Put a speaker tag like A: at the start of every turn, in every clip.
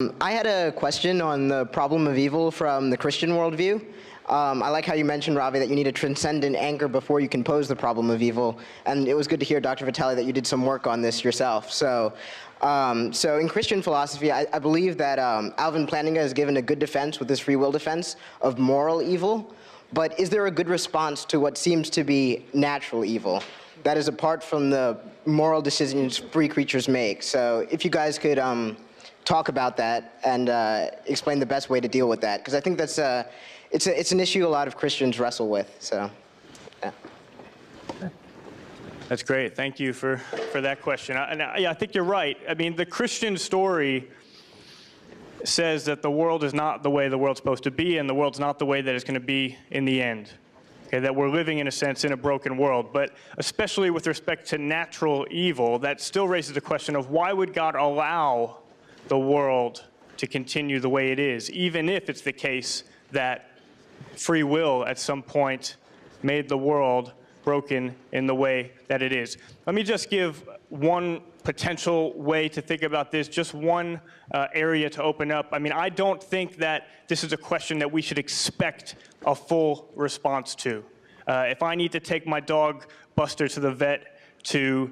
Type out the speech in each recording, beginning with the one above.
A: I had a question on the problem of evil from the Christian worldview. I like how you mentioned, Ravi, that you need a transcendent anchor before you can pose the problem of evil. And it was good to hear, Dr. Vitale, that you did some work on this yourself. So in Christian philosophy, I believe that Alvin Plantinga has given a good defense with his free will defense of moral evil. But is there a good response to what seems to be natural evil? That is apart from the moral decisions free creatures make. So if you guys could talk about that and explain the best way to deal with that, because I think that's it's an issue a lot of Christians wrestle with. So, yeah.
B: That's great. Thank you for that question. I think you're right. I mean, the Christian story says that the world is not the way the world's supposed to be, and the world's not the way that it's going to be in the end. Okay, that we're living, in a sense, in a broken world. But especially with respect to natural evil, that still raises the question of why would God allow the world to continue the way it is, even if it's the case that free will at some point made the world broken in the way that it is. Let me just give one potential way to think about this, just one area to open up. I mean, I don't think that this is a question that we should expect a full response to. If I need to take my dog Buster to the vet to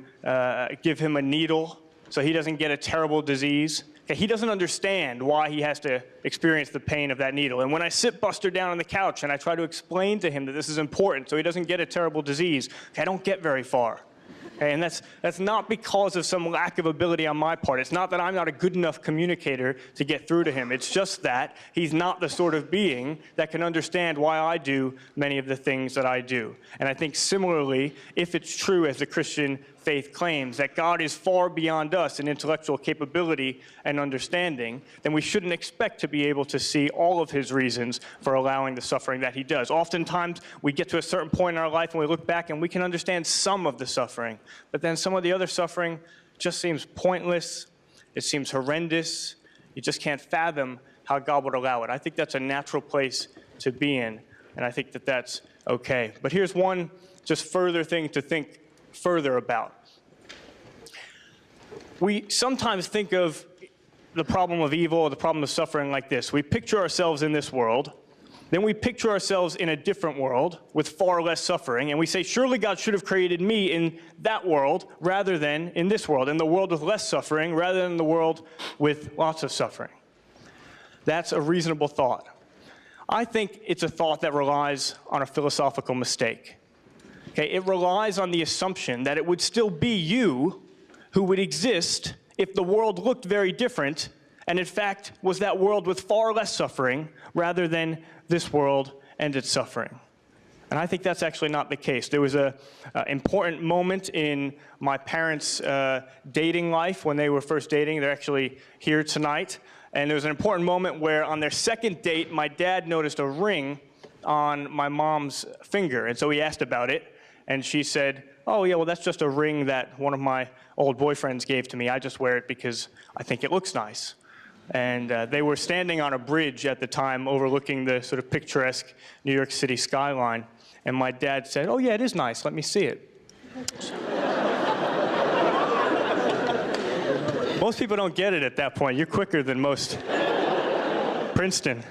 B: give him a needle so he doesn't get a terrible disease, okay, he doesn't understand why he has to experience the pain of that needle. And when I sit Buster down on the couch and I try to explain to him that this is important so he doesn't get a terrible disease, okay, I don't get very far. Okay, and that's not because of some lack of ability on my part. It's not that I'm not a good enough communicator to get through to him. It's just that he's not the sort of being that can understand why I do many of the things that I do. And I think similarly, if it's true, as the Christian faith claims, that God is far beyond us in intellectual capability and understanding, then we shouldn't expect to be able to see all of his reasons for allowing the suffering that he does. Oftentimes, we get to a certain point in our life and we look back and we can understand some of the suffering, but then some of the other suffering just seems pointless, it seems horrendous, you just can't fathom how God would allow it. I think that's a natural place to be in, and I think that that's okay. But here's one just further thing to think further about. We sometimes think of the problem of evil or the problem of suffering like this. We picture ourselves in this world, then we picture ourselves in a different world with far less suffering, and we say, surely God should have created me in that world rather than in this world, in the world with less suffering rather than the world with lots of suffering. That's a reasonable thought. I think it's a thought that relies on a philosophical mistake. Okay, it relies on the assumption that it would still be you who would exist if the world looked very different, and in fact was that world with far less suffering rather than this world and its suffering. And I think that's actually not the case. There was an important moment in my parents' dating life when they were first dating. They're actually here tonight. And there was an important moment where on their second date, my dad noticed a ring on my mom's finger. And so he asked about it. And she said, oh, yeah, well, that's just a ring that one of my old boyfriends gave to me. I just wear it because I think it looks nice. And they were standing on a bridge at the time overlooking the sort of picturesque New York City skyline. And my dad said, oh, yeah, it is nice. Let me see it. Most people don't get it at that point. You're quicker than most. Princeton.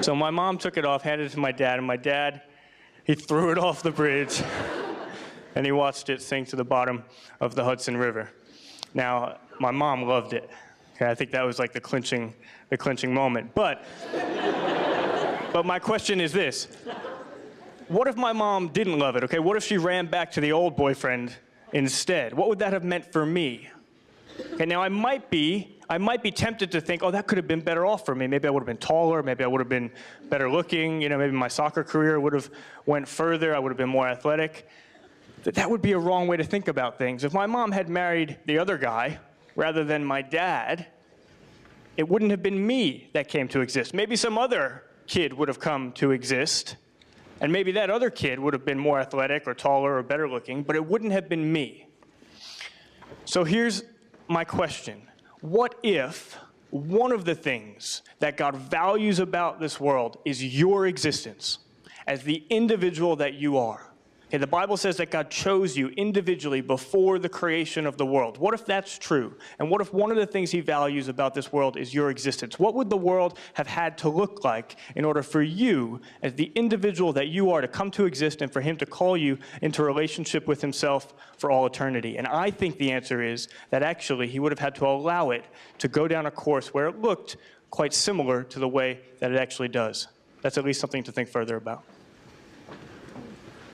B: So my mom took it off, handed it to my dad, and my dad, he threw it off the bridge, and he watched it sink to the bottom of the Hudson River. Now, my mom loved it. Okay, I think that was like the clinching moment. But my question is this. What if my mom didn't love it, okay? What if she ran back to the old boyfriend instead? What would that have meant for me? Okay, now I might be tempted to think, oh, that could have been better off for me. Maybe I would have been taller, maybe I would have been better looking, you know, maybe my soccer career would have went further, I would have been more athletic. That would be a wrong way to think about things. If my mom had married the other guy rather than my dad, it wouldn't have been me that came to exist. Maybe some other kid would have come to exist, and maybe that other kid would have been more athletic or taller or better looking, but it wouldn't have been me. So here's my question. What if one of the things that God values about this world is your existence as the individual that you are? Okay, the Bible says that God chose you individually before the creation of the world. What if that's true? And what if one of the things he values about this world is your existence? What would the world have had to look like in order for you, as the individual that you are, to come to exist and for him to call you into a relationship with himself for all eternity? And I think the answer is that actually he would have had to allow it to go down a course where it looked quite similar to the way that it actually does. That's at least something to think further about.